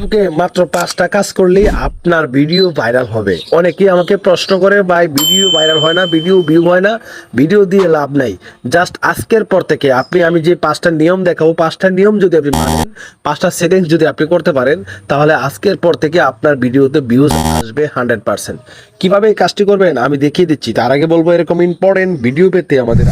ফেসবুকে মাত্র 5টা কাজ করলেই আপনার ভিডিও ভাইরাল হবে। অনেকেই আমাকে প্রশ্ন করে, ভাই ভিডিও ভাইরাল হয় না, ভিডিও ভিউ হয় না, ভিডিও দিয়ে লাভ নাই। জাস্ট আজকের পর থেকে আমি যে 5টা নিয়ম দেখাবো, 5টা নিয়ম যদি আপনি মানেন, 5টা সেটিংস যদি আপনি করতে পারেন, তাহলে আজকের পর থেকে আপনার ভিডিওতে ভিউজ আসবে 100%। কিভাবে এই কাজটি করবেন আমি দেখিয়ে দিচ্ছি। তার আগে বলবো, এরকম ইম্পর্টেন্ট ভিডিও পেতে আমাদের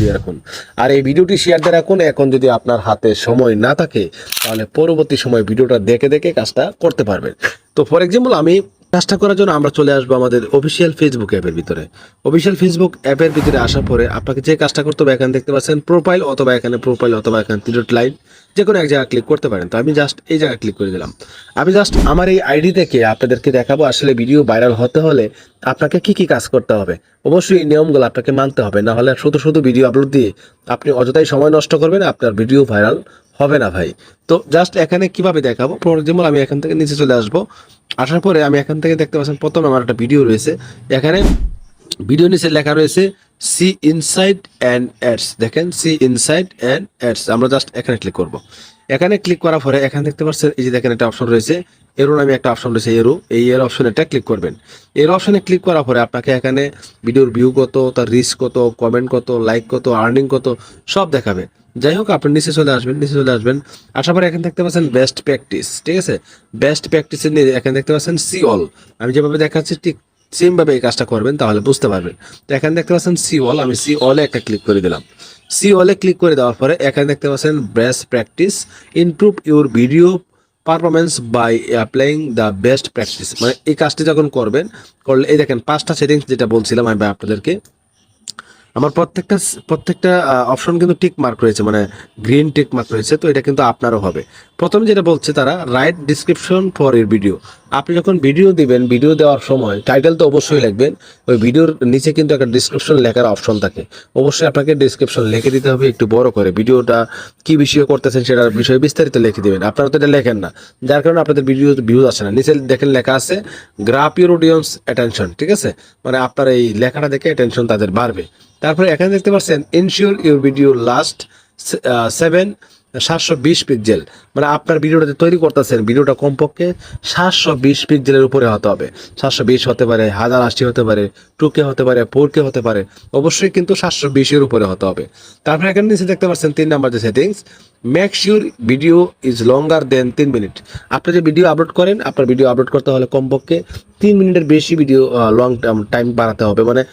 দিয়ে রাখুন, আর এই ভিডিওটি শেয়ার দিয়ে রাখুন। এখন যদি আপনার হাতে সময় না থাকে, তাহলে পরবর্তী সময় ভিডিওটা দেখে দেখে কাজটা করতে পারবেন। তো ফর এক্সাম্পল, আমি কাজটা করার জন্য আমরা চলে আসবো আমাদের অফিসিয়াল ফেসবুক অ্যাপের ভিতরে। অফিসিয়াল ফেসবুক অ্যাপের ভিতরে আসার পরে আপনাকে যে কাজটা করতে হবে, এখানে দেখতে পাচ্ছেন প্রোফাইল, অথবা এখানে থ্রি লাইন, যে কোনো এক জায়গায় ক্লিক করতে পারেন। তো আমি জাস্ট এই জায়গায় ক্লিক করে দিলাম। আমি জাস্ট আমার এই আইডি থেকে আপনাদেরকে দেখাবো আসলে ভিডিও ভাইরাল হতে হলে আপনাকে কি কি কাজ করতে হবে। অবশ্যই এই নিয়মগুলো আপনাকে মানতে হবে, না হলে শুধু শুধু ভিডিও আপলোড দিয়ে আপনি অযথাই সময় নষ্ট করবেন, আপনার ভিডিও ভাইরাল হবে না ভাই। তো জাস্ট এখানে কিভাবে দেখাবো, ফর এক্সাম্পল আমি এখান থেকে নিচে চলে আসবো। আসার পরে আমি এখান থেকে দেখতে পাচ্ছেন প্রথমে আমার একটা ভিডিও রয়েছে। এখানে ভিডিও নিচে লেখা রয়েছে সি ইনসাইড অ্যান্ড অ্যাডস। দেখেন, সি ইনসাইড অ্যান্ড অ্যাডস। আমরা জাস্ট এখানে ক্লিক করব। এখানে ক্লিক করার পরে এখানে দেখতে পাচ্ছেন এই যে দেখেন একটা অপশন রয়েছে, এরো নামে একটা অপশন রয়েছে, এই অপশনে একটা ক্লিক করবেন। এর অপশনে ক্লিক করার পরে আপনাকে এখানে ভিডিওর ভিউ কত, তার রিচ কত, কমেন্ট কত, লাইক কত, আর্নিং কত, সব দেখাবে। যাই হোক, আপনি নিচে চলে আসবেন। আসার পরে এখানে দেখতে পাচ্ছেন বেস্ট প্র্যাকটিস। ঠিক আছে, বেস্ট প্র্যাকটিসের নিয়ে এখানে দেখতে পাচ্ছেন সি অল। আমি যেভাবে দেখাচ্ছি ঠিক সেম ভাবে এই কাজটা করবেন, তাহলে বুঝতে পারবেন। তো এখানে দেখতে পাচ্ছেন সি অল, আমি সি অলে একটা ক্লিক করে দিলাম। সি অলে ক্লিক করে দেওয়ার পরে এখানে দেখতে পাচ্ছেন best practice, improve your video performance by applying the best practice. মানে এই কাজটি যখন করবেন, এই দেখেন 5টা সেটিংস যেটা বলছিলাম আমি আপনাদেরকে, আমার প্রত্যেকটা অপশন কিন্তু টিক মার্ক রয়েছে, মানে গ্রিন টিক মার্ক রয়েছে। তো এটা কিন্তু আপনারও হবে। প্রথমে যেটা বলছে তারা, right description for your video. আপনি যখন ভিডিও দিবেন, ভিডিও দেওয়ার সময় টাইটেল তো অবশ্যই লিখবেন। ওই ভিডিওর নিচে কিন্তু একটা ডিসক্রিপশন লেখার অপশন থাকে, অবশ্যই আপনাকে ডিসক্রিপশন লিখে দিতে হবে একটু বড় করে। ভিডিওটা কি বিষয়ে করতেছেন সেটার বিষয়ে বিস্তারিত লিখে দিবেন। আপনারা তো এটা লেখেন না, যার কারণে আপনাদের ভিডিও ভিউজ আসে না। নিচে দেখেন লেখা আছে গ্রাফ ইউর অডিয়েন্স অ্যাটেনশন। ঠিক আছে, মানে আপনার এই লেখাটা দেখে অ্যাটেনশন তাদের বাড়বে। তারপরে এখানে দেখতে পাচ্ছেন ensure your video last 720 pixel. মানে আপনার ভিডিওটা তৈরি করতেছেন, ভিডিওটা কমপক্ষে 720 পিক্সেলের উপরে হতে হবে। 720 হতে পারে, 1080 হতে পারে, 2K হতে পারে, 4K হতে পারে, অবশ্যই কিন্তু 720-এর উপরে হতে হবে। তারপরে এখানে নিচে দেখতে পাচ্ছেন 3 নাম্বার যে settings, make sure video is longer than 3 minute. আপনি যে ভিডিও আপলোড করেন, আপনার ভিডিও আপলোড করতে হলে কমপক্ষে 3 মিনিটের বেশি ভিডিও লং টাইম বাড়াতে হবে। মানে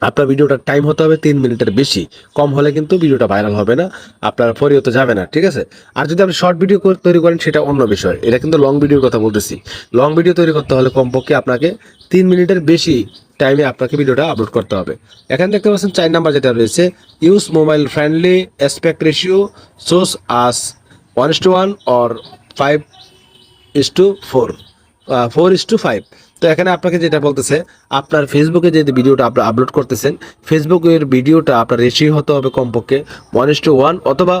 আপনার ভিডিওটার টাইম হতে হবে 3 মিনিটের বেশি। কম হলে কিন্তু ভিডিওটা ভাইরাল হবে না, আপনার ফরিও তো যাবে না। ঠিক আছে, আর যদি আপনি শর্ট ভিডিও তৈরি করেন সেটা অন্য বিষয়, এটা কিন্তু লং ভিডিওর কথা বলতেছি। লং ভিডিও তৈরি করতে হলে কমপক্ষে আপনাকে 3 মিনিটের বেশি টাইমে আপনাকে ভিডিওটা আপলোড করতে হবে। এখানে দেখতে পাচ্ছেন 4 নাম্বার যেটা রয়েছে, use mobile friendly aspect ratio sows us 1:1 or 5:4, 4:5। তো এখানে আপনাকে যেটা বলতেছে, আপনার ফেসবুকে যে ভিডিওটা আপনি আপলোড করতেছেন, ফেসবুকের ভিডিওটা আপনার রেশিও হতে হবে কমপক্ষে 1:1 অথবা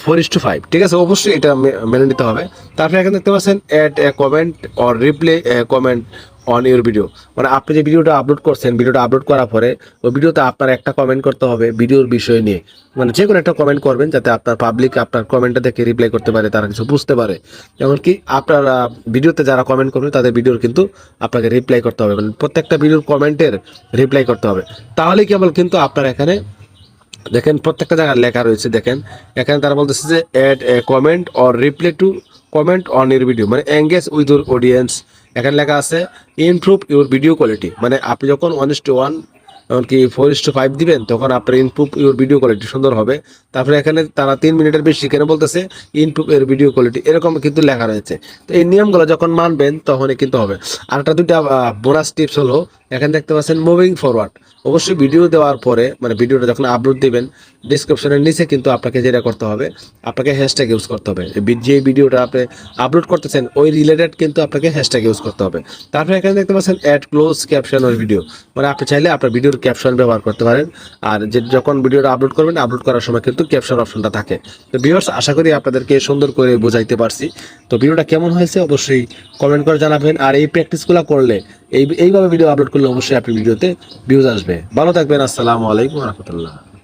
4:5। ঠিক আছে, অবশ্যই এটা মেনে নিতে হবে। তারপরে এখানে দেখতে পাচ্ছেন add a comment or reply a comment on your video. মানে আপনি যে ভিডিওটা আপলোড করছেন, ভিডিওটা আপলোড করার পরে ওই ভিডিওতে আপনার একটা কমেন্ট করতে হবে ভিডিওর বিষয় নিয়ে। মানে যে কোনো একটা কমেন্ট করবেন, যাতে আপনার পাবলিক আপনার কমেন্টটা দেখে রিপ্লাই করতে পারে, তারা কিছু বুঝতে পারে। এমনকি আপনার ভিডিওতে যারা কমেন্ট করবে তাদের ভিডিওর কিন্তু আপনাকে রিপ্লাই করতে হবে, মানে প্রত্যেকটা ভিডিওর কমেন্টের রিপ্লাই করতে হবে। তাহলে কেবল কিন্তু আপনার এখানে দেখেন প্রত্যেকটা জায়গায় লেখা রয়েছে। দেখেন এখানে তারা বলতেছে যে add a comment or reply to comment on your video, মানে এঙ্গেজ উইথ ইউর অডিয়েন্স। এখানে লেখা আছে ইমপ্রুভ ইউর ভিডিও কোয়ালিটি। মানে আপনি যখন 1:1 এমনকি 4:5 দিবেন, তখন আপনার ইমপ্রুভ ইউর ভিডিও কোয়ালিটি সুন্দর হবে। তারপরে এখানে তারা 3 মিনিটের বেশি কেন বলতেছে, ইমপ্রুভ ইউর ভিডিও কোয়ালিটি, এরকম কিন্তু লেখা রয়েছে। তো এই নিয়মগুলো যখন মানবেন তখনই কিন্তু হবে। আর একটা দুইটা বোনাস টিপস হলো, এখানে দেখতে পাচ্ছেন মুভিং ফরওয়ার্ড। অবশ্যই ভিডিও দেওয়ার পরে, মানে ভিডিওটা যখন আপলোড দিবেন, ডিসক্রিপশনের নিচে কিন্তু আপনাকে যেটা করতে হবে, আপনাকে হ্যাশট্যাগ ইউজ করতে হবে। যে ভিডিওটা আপনি আপলোড করতেছেন ওই রিলেটেড কিন্তু আপনাকে হ্যাশট্যাগ ইউজ করতে হবে। তারপরে এখানে দেখতে পাচ্ছেন অ্যাড ক্লোজ ক্যাপশন ওর ভিডিও, মানে আপনি চাইলে আপনার ভিডিওর ক্যাপশন ব্যবহার করতে পারেন। আর যে যখন ভিডিওটা আপলোড করবেন, আপলোড করার সময় কিন্তু ক্যাপশন অপশনটা থাকে। তো ভিউয়ার্স, আশা করি আপনাদেরকে সুন্দর করে বোঝাইতে পারছি। তো ভিডিওটা কেমন হয়েছে অবশ্যই কমেন্ট করে জানাবেন। আর এই প্র্যাকটিসগুলো করলে, এইভাবে ভিডিও আপলোড করলে অবশ্যই আপনি ভিডিওতে ভিউজ আসবে। ভালো থাকবেন, আসসালামু আলাইকুম রহমতুল্লাহ।